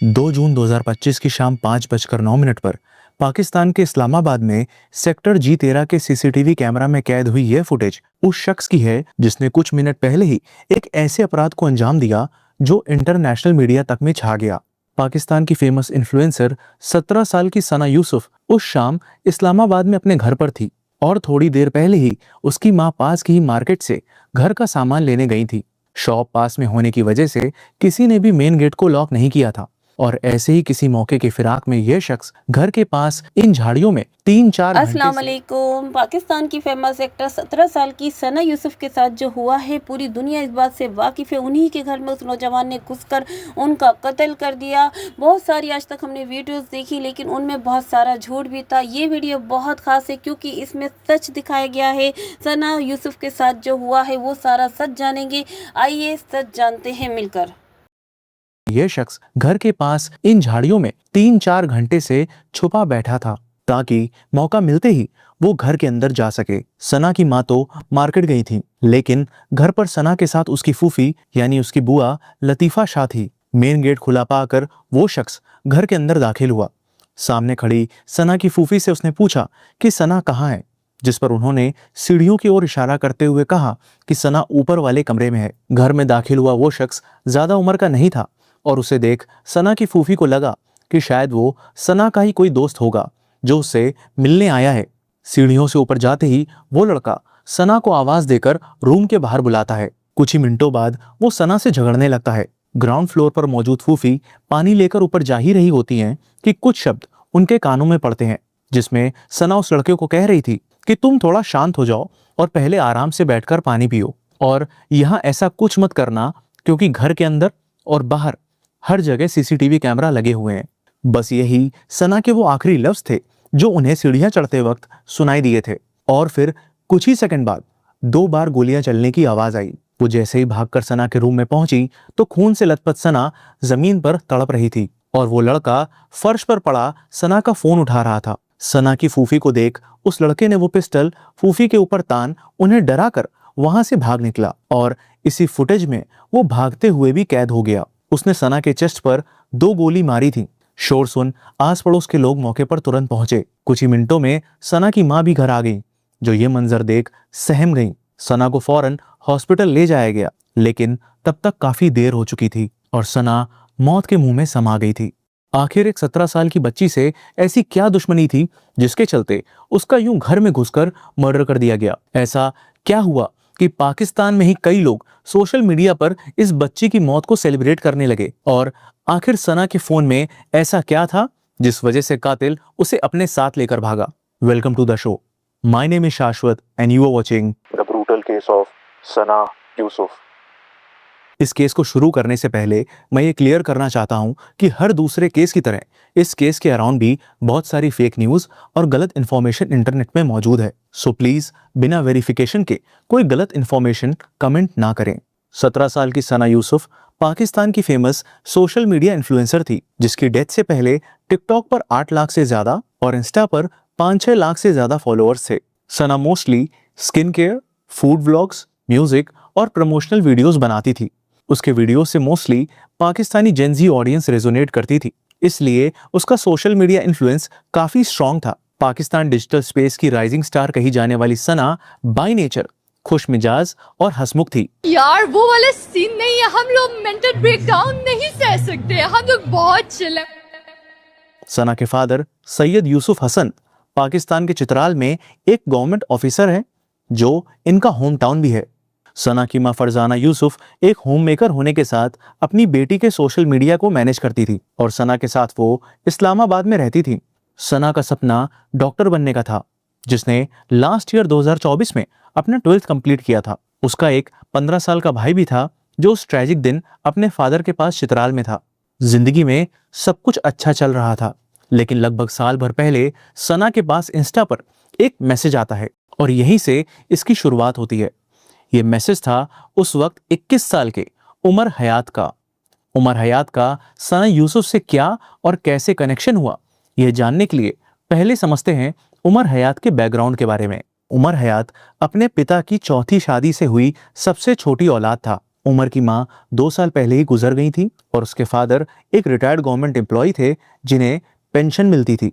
2 जून 2025 की शाम 5:09 पर पाकिस्तान के इस्लामाबाद में सेक्टर G13 के सीसीटीवी कैमरा में कैद हुई यह फुटेज उस शख्स की है जिसने कुछ मिनट पहले ही एक ऐसे अपराध को अंजाम दिया जो इंटरनेशनल मीडिया तक में छा गया। पाकिस्तान की फेमस इन्फ्लुएंसर 17 साल की सना यूसुफ उस शाम इस्लामाबाद में अपने घर पर थी और थोड़ी देर पहले ही उसकी मां पास की ही मार्केट से घर का सामान लेने गई थी। शॉप पास में होने की वजह से किसी ने भी मेन गेट को लॉक नहीं किया था और ऐसे ही किसी मौके की फिराक में यह शख्स घर के पास इन झाड़ियों में 3-4 अस्सलाम वालेकुम। पाकिस्तान की फेमस एक्टर 17 साल की सना यूसुफ के साथ जो हुआ है, पूरी दुनिया इस बात से वाकिफ है। उन्हीं के घर में उस नौजवान ने घुसकर उनका कत्ल कर दिया। बहुत सारी आज तक हमने वीडियोस देखी, लेकिन उनमें बहुत सारा झूठ भी था। ये वीडियो बहुत खास है क्योंकि इसमें सच दिखाया गया है। सना यूसुफ के साथ जो हुआ है वो सारा सच जानेंगे। आइए सच जानते हैं मिलकर। यह शख्स घर के पास इन झाड़ियों में 3-4 घंटे से छुपा बैठा था ताकि मौका मिलते ही वो घर के अंदर जा सके। सना की मां तो मार्केट गई थी, लेकिन घर पर सना के साथ उसकी फूफी यानी उसकी बुआ लतीफा शाह थी। मेन गेट खुला पाकर वो शख्स घर के अंदर दाखिल हुआ। सामने खड़ी सना की फूफी से उसने पूछा कि सना कहाँ है, जिस पर उन्होंने सीढ़ियों की ओर इशारा करते हुए कहा कि सना ऊपर वाले कमरे में है। घर में दाखिल हुआ वो शख्स ज्यादा उम्र का नहीं था और उसे देख सना की फूफी को लगा कि शायद वो सना का ही कोई दोस्त होगा जो उससे मिलने आया है। सीढ़ियों से ऊपर जाते ही वो लड़का सना को आवाज देकर रूम के बाहर बुलाता है। कुछ ही मिनटों बाद वो सना से झगड़ने लगता है। ग्राउंड फ्लोर पर मौजूद फूफी पानी लेकर ऊपर जा ही रही होती हैं कि कुछ शब्द उनके कानों में पड़ते हैं, जिसमें सना उस लड़के को कह रही थी कि तुम थोड़ा शांत हो जाओ और पहले आराम से बैठकर पानी पियो और यहाँ ऐसा कुछ मत करना क्योंकि घर के अंदर और बाहर हर जगह सीसीटीवी कैमरा लगे हुए हैं। बस यही सना के वो आखिरी लफ्ज थे जो उन्हें सीढ़ियां चढ़ते वक्त सुनाई दिए थे। और फिर कुछ ही सेकंड बाद 2 बार गोलियां चलने की आवाज आई। वो जैसे ही भागकर सना के रूम में पहुंची तो खून से लथपथ सना जमीन पर तड़प रही थी और वो लड़का फर्श पर पड़ा सना का फोन उठा रहा था। सना की फूफी को देख उस लड़के ने वो पिस्टल फूफी के ऊपर तान उन्हें डरा कर वहां से भाग निकला और इसी फुटेज में वो भागते हुए भी कैद हो गया। उसने सना के चेस्ट पर 2 गोली मारी थी। शोर सुन आस पड़ोस के लोग मौके पर तुरंत पहुंचे। कुछ ही मिनटों में सना की मां भी घर आ गई, जो ये मंजर देख सहम गई। सना को फौरन हॉस्पिटल ले जाया गया, लेकिन तब तक काफी देर हो चुकी थी और सना मौत के मुंह में समा गई थी। आखिर एक 17 साल की बच्ची से ऐसी क्या दुश्मनी थी जिसके चलते उसका यूं घर में घुसकर मर्डर कर दिया गया। ऐसा क्या हुआ कि पाकिस्तान में ही कई लोग सोशल मीडिया पर इस बच्ची की मौत को सेलिब्रेट करने लगे, और आखिर सना के फोन में ऐसा क्या था जिस वजह से कातिल उसे अपने साथ लेकर भागा। Welcome to the show. My name is Shashwat and you are watching the brutal case of Sana Yusuf. इस केस को शुरू करने से पहले मैं ये क्लियर करना चाहता हूं कि हर दूसरे केस की तरह इस केस के अराउंड भी बहुत सारी फेक न्यूज और गलत इन्फॉर्मेशन इंटरनेट में मौजूद है। सो प्लीज बिना वेरिफिकेशन के कोई गलत इन्फॉर्मेशन कमेंट ना करें। 17 साल की सना यूसुफ पाकिस्तान की फेमस सोशल मीडिया इन्फ्लुएंसर थी, जिसकी डेथ से पहले टिकटॉक पर 8 लाख से ज्यादा और इंस्टा पर 5-6 लाख से ज्यादा फॉलोअर्स थे। Sana mostly skin care, food vlogs, music और प्रमोशनल वीडियोस बनाती थी। उसके वीडियो से mostly Pakistani Gen Z audience resonate करती थी, इसलिए उसका सोशल मीडिया इन्फ्लुएंस काफी स्ट्रॉन्ग था। पाकिस्तान डिजिटल स्पेस की राइजिंग स्टार कही जाने वाली सना बाय नेचर खुश मिजाज और हंसमुख थी। यार वो वाला सीन नहीं है, हम लोग मेंटल ब्रेकडाउन नहीं सह सकते, हम लोग बहुत चिल हैं। सना के फादर सैयद यूसुफ हसन पाकिस्तान के चित्राल में एक गवर्नमेंट ऑफिसर है, जो इनका होम टाउन भी है। सना की मां फरजाना यूसुफ एक होम मेकर होने के साथ अपनी बेटी के सोशल मीडिया को मैनेज करती थी और सना के साथ वो इस्लामाबाद में रहती थी। सना का सपना डॉक्टर बनने का था, जिसने लास्ट ईयर 2024 में अपना 12th कंप्लीट किया था। उसका एक 15 साल का भाई भी था, जो उस ट्रेजिक दिन अपने फादर के पास चित्राल में था। जिंदगी में सब कुछ अच्छा चल रहा था, लेकिन लगभग साल भर पहले सना के पास इंस्टा पर एक मैसेज आता है और यहीं से इसकी शुरुआत होती है। ये मैसेज था उस वक्त 21 साल के उमर हयात का। उमर हयात का सना यूसुफ से क्या और कैसे कनेक्शन हुआ, यह जानने के लिए पहले समझते हैं उमर हयात के बैकग्राउंड के बारे में। उमर हयात अपने पिता की चौथी शादी से हुई सबसे छोटी औलाद था। उमर की माँ 2 साल पहले ही गुजर गई थी और उसके फादर एक रिटायर्ड गवर्नमेंट एम्प्लॉय थे जिन्हें पेंशन मिलती थी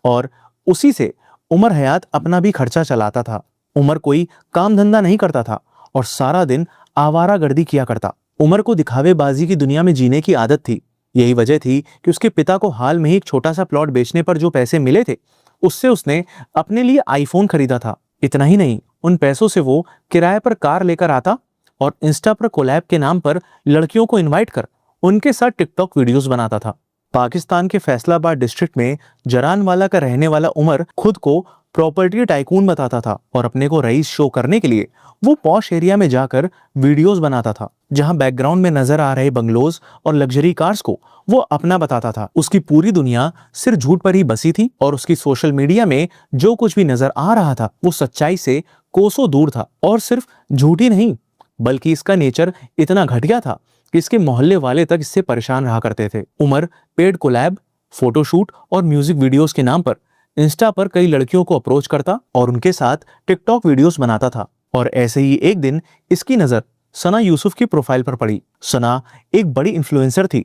और उसी से उमर हयात अपना भी खर्चा चलाता था। उमर कोई काम धंधा नहीं करता था और सारा दिन आवारागर्दी किया करता। उमर को दिखावेबाजी की दुनिया में जीने की आदत थी। यही वजह थी कि उसके पिता को हाल में ही एक छोटा सा प्लॉट बेचने पर जो पैसे मिले थे उससे उसने अपने लिए आईफोन खरीदा था। इतना ही नहीं, उन पैसों से वो किराए पर कार लेकर आता और इंस्टा पर कोलैब के नाम पर लड़कियों को इनवाइट कर उनके साथ टिकटॉक वीडियोस बनाता था। पाकिस्तान के फैसलाबाद डिस्ट्रिक्ट में जरानवाला का रहने वाला उमर खुद को प्रॉपर्टी टाइकून बताता था और अपने को रईस शो करने के लिए वो पॉश एरिया में जाकर वीडियोस बनाता था जहां बैकग्राउंड में नजर आ रहे बंगलोज और लग्जरी कार्स को वो अपना बताता था। उसकी पूरी दुनिया सिर्फ झूठ पर ही बसी थी और उसकी सोशल मीडिया में जो कुछ भी नजर आ रहा था वो सच्चाई से कोसों दूर था। और सिर्फ झूठ ही नहीं बल्कि इसका नेचर इतना घटिया था कि इसके मोहल्ले वाले तक इससे परेशान रहा करते थे। उमर पेड कोलैब, फोटोशूट और म्यूजिक वीडियोस के नाम पर इंस्टा पर कई लड़कियों को अप्रोच करता और उनके साथ टिकटॉक वीडियोस बनाता था। और ऐसे ही एक दिन इसकी नजर सना यूसुफ की प्रोफाइल पर पड़ी। सना एक बड़ी इन्फ्लुएंसर थी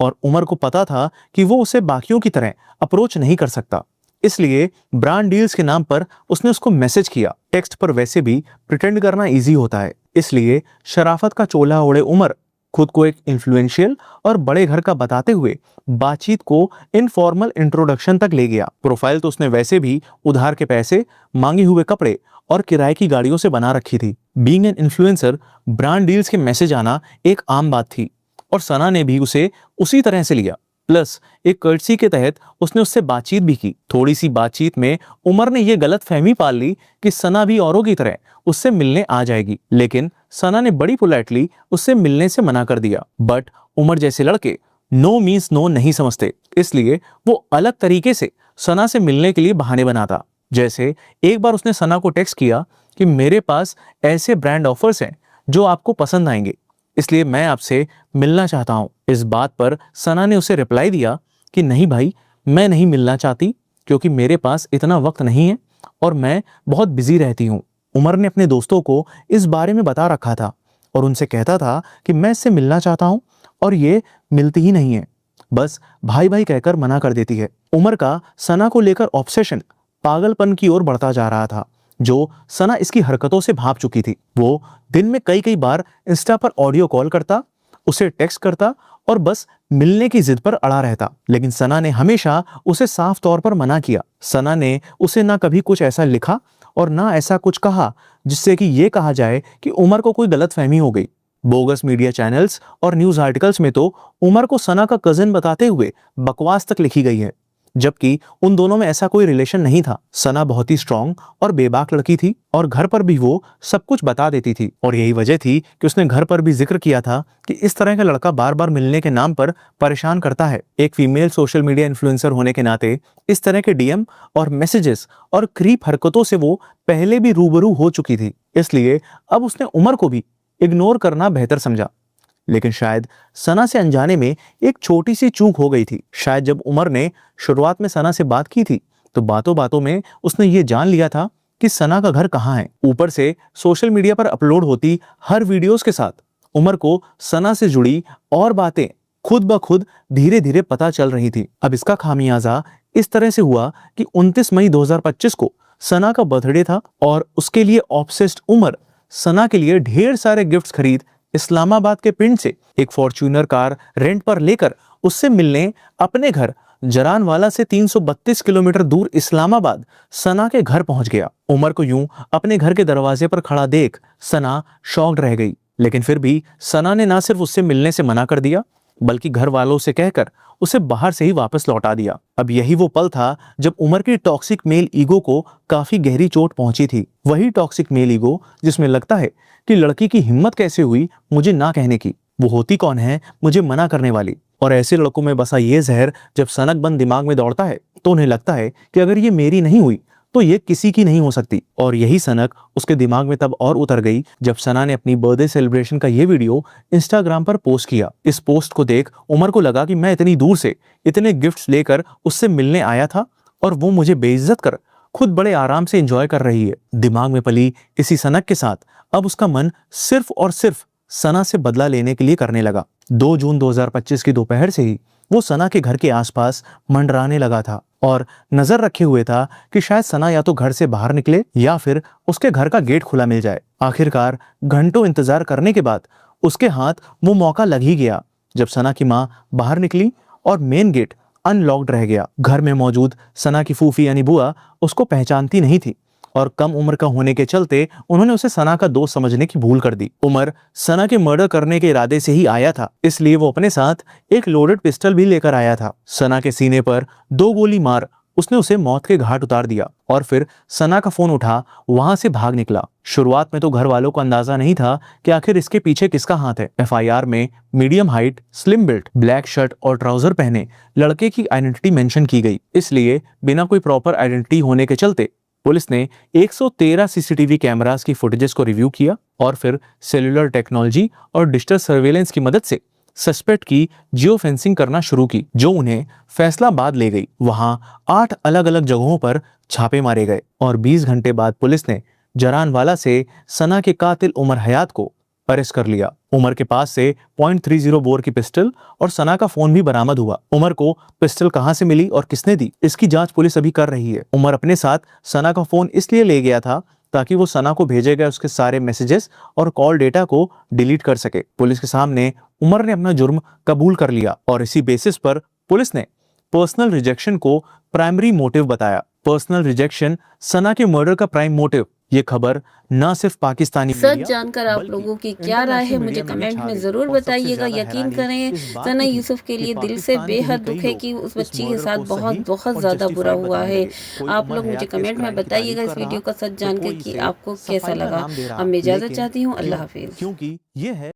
और उमर को पता था कि वो उसे बाकियों की तरह अप्रोच नहीं कर सकता, इसलिए ब्रांड डील्स के नाम पर उसने उसको मैसेज किया। टेक्स्ट पर वैसे भी प्रिटेंड करना इजी होता है, इसलिए शराफत का चोला ओढ़े उमर खुद को एक इन्फ्लुएंशियल और बड़े घर का बताते हुए बातचीत को इनफॉर्मल इंट्रोडक्शन तक ले गया। प्रोफाइल तो उसने वैसे भी उधार के पैसे, मांगे हुए कपड़े और किराए की गाड़ियों से बना रखी थी। Being an influencer, brand deals के मैसेज आना एक आम बात थी और सना ने भी उसे उसी तरह से लिया। प्लस एक कर्टसी के तहत उसने उससे बातचीत भी की। थोड़ी सी बातचीत में उमर ने यह गलत फहमी पाल ली कि सना भी औरों की तरह उससे मिलने आ जाएगी, लेकिन सना ने बड़ी पोलाइटली उससे मिलने से मना कर दिया। बट उमर जैसे लड़के नो मीन्स नो नहीं समझते, इसलिए वो अलग तरीके से सना से मिलने के लिए बहाने बनाता। जैसे एक बार उसने सना को टेक्स्ट किया कि मेरे पास ऐसे ब्रांड ऑफर्स हैं जो आपको पसंद आएंगे, इसलिए मैं आपसे मिलना चाहता हूं। इस बात पर सना ने उसे रिप्लाई दिया कि नहीं भाई, मैं नहीं मिलना चाहती क्योंकि मेरे पास इतना वक्त नहीं है और मैं बहुत बिजी रहती हूँ। उमर ने अपने दोस्तों को इस बारे में बता रखा था और उनसे कहता था कि मैं इससे मिलना चाहता हूँ और ये मिलती ही नहीं है, बस भाई भाई कहकर मना कर देती है। उमर का सना को लेकर ऑब्सेशन पागलपन की ओर बढ़ता जा रहा था, जो सना इसकी हरकतों से भाप चुकी थी। वो दिन में कई बार इंस्टा पर ऑडियो कॉल करता, उसे टेक्स्ट करता और बस मिलने की जिद पर अड़ा रहता, लेकिन सना ने हमेशा उसे साफ तौर पर मना किया। सना ने उसे ना कभी कुछ ऐसा लिखा और ना ऐसा कुछ कहा जिससे कि ये कहा जाए कि उमर को कोई गलतफहमी हो गई। बोगस मीडिया चैनल्स और न्यूज आर्टिकल्स में तो उमर को सना का कजिन बताते हुए बकवास तक लिखी गई है, जबकि उन दोनों में ऐसा कोई रिलेशन नहीं था। सना बहुत ही स्ट्रांग और बेबाक लड़की थी और घर पर भी वो सब कुछ बता देती थी और यही वजह थी कि उसने घर पर भी जिक्र किया था कि इस तरह का लड़का बार बार मिलने के नाम पर परेशान करता है। एक फीमेल सोशल मीडिया इन्फ्लुएंसर होने के नाते इस तरह के डीएम और मैसेजेस और क्रीप हरकतों से वो पहले भी रूबरू हो चुकी थी, इसलिए अब उसने उमर को भी इग्नोर करना बेहतर समझा। लेकिन शायद सना से अनजाने में एक छोटी सी चूक हो गई थी। शायद जब उमर ने शुरुआत में सना से बात की थी तो बातों बातों में उसने ये जान लिया था कि सना का घर कहाँ है। ऊपर से सोशल मीडिया पर अपलोड होती हर वीडियोस के साथ उमर को सना से जुड़ी और बातें खुद ब खुद धीरे धीरे पता चल रही थी। अब इसका खामियाजा इस तरह से हुआ कि 29 मई 2025 को सना का बर्थडे था और उसके लिए ऑब्सेस्ड उमर सना के लिए ढेर सारे गिफ्ट्स खरीद इस्लामाबाद के पिंड से एक फॉर्च्यूनर कार रेंट पर लेकर उससे मिलने अपने घर जरानवाला से 332 किलोमीटर दूर इस्लामाबाद सना के घर पहुंच गया। उमर को यूं अपने घर के दरवाजे पर खड़ा देख सना शॉक्ड रह गई, लेकिन फिर भी सना ने ना सिर्फ उससे मिलने से मना कर दिया बल्कि घर वालों से कहकर उसे बाहर से ही वापस लौटा दिया। अब यही वो पल था जब उमर की टॉक्सिक मेल ईगो को काफी गहरी चोट पहुंची थी। वही टॉक्सिक मेल ईगो जिसमें लगता है कि लड़की की हिम्मत कैसे हुई मुझे ना कहने की, वो होती कौन है मुझे मना करने वाली। और ऐसे लड़कों में बसा ये जहर जब सनक बंद दिमाग में दौड़ता है तो उन्हें लगता है कि अगर ये मेरी नहीं हुई तो ये किसी की नहीं हो सकती। और यही सनक उसके दिमाग में तब और उतर गई जब सना ने अपनी बर्थडे सेलिब्रेशन का ये वीडियो इंस्टाग्राम पर पोस्ट किया। इस पोस्ट को देख उमर को लगा कि मैं इतनी दूर से इतने गिफ्ट्स लेकर उससे मिलने आया था और वो मुझे बेइज्जत कर खुद बड़े आराम से एंजॉय कर रही है। दिमाग में पली इसी सनक के साथ अब उसका मन सिर्फ और सिर्फ सना से बदला लेने के लिए करने लगा। 2 जून 2025 की दोपहर से ही वो सना के घर के आसपास मंडराने लगा था और नजर रखे हुए था कि शायद सना या तो घर से बाहर निकले या फिर उसके घर का गेट खुला मिल जाए। आखिरकार घंटों इंतजार करने के बाद उसके हाथ वो मौका लग ही गया जब सना की माँ बाहर निकली और मेन गेट अनलॉक्ड रह गया। घर में मौजूद सना की फूफी यानी बुआ उसको पहचानती नहीं थी और कम उम्र का होने के चलते उन्होंने उसे सना का दोस्त समझने की भूल कर दी। उमर सना के मर्डर करने के इरादे से ही आया था, इसलिए वो अपने साथ एक लोडेड पिस्टल भी लेकर आया था। सना के सीने पर 2 गोली मार उसने उसे मौत के घाट उतार दिया और फिर सना का फोन उठा वहां से भाग निकला। शुरुआत में तो घर वालों को अंदाजा नहीं था कि आखिर इसके पीछे किसका हाथ है। एफआईआर में medium height, slim built, black shirt और ट्राउजर पहने लड़के की आइडेंटिटी मेंशन की गई, इसलिए बिना कोई प्रॉपर आइडेंटिटी होने के चलते पुलिस ने 113 सीसीटीवी कैमरास की फुटेजेस को रिव्यू किया और फिर सेल्युलर टेक्नोलॉजी और डिजिटल सर्वेलेंस की मदद से सस्पेक्ट की जियो फेंसिंग करना शुरू की, जो उन्हें फैसलाबाद ले गई। वहां 8 अलग अलग जगहों पर छापे मारे गए और 20 घंटे बाद पुलिस ने जरानवाला से सना के कातिल उमर हयात को अरेस्ट कर लिया। उमर के पास से .30 बोर की पिस्टल और सना का फोन भी बरामद हुआ। उमर को पिस्टल कहां से मिली और किसने दी, इसकी जांच पुलिस अभी कर रही है। उमर अपने साथ सना का फोन इसलिए ले गया था ताकि वो सना को भेजे गए उसके सारे मैसेजेस और कॉल डेटा को डिलीट कर सके। पुलिस के सामने उमर ने अपना जुर्म कबूल कर लिया और इसी बेसिस पर पुलिस ने पर्सनल रिजेक्शन को प्राइमरी मोटिव बताया। पर्सनल रिजेक्शन सना के मर्डर का प्राइम मोटिव। ये खबर न सिर्फ पाकिस्तानी सच जानकर आप लोगों की क्या राय है मुझे कमेंट में जरूर बताइएगा। यकीन करें सना यूसुफ के लिए दिल से बेहद दुख है कि उस बच्ची के साथ बहुत बहुत ज्यादा बुरा हुआ है। आप लोग मुझे कमेंट में बताइएगा इस वीडियो का सच जानकर कि आपको कैसा लगा। अब मैं इजाजत चाहती हूँ। अल्लाह हाफिज। क्योंकि ये है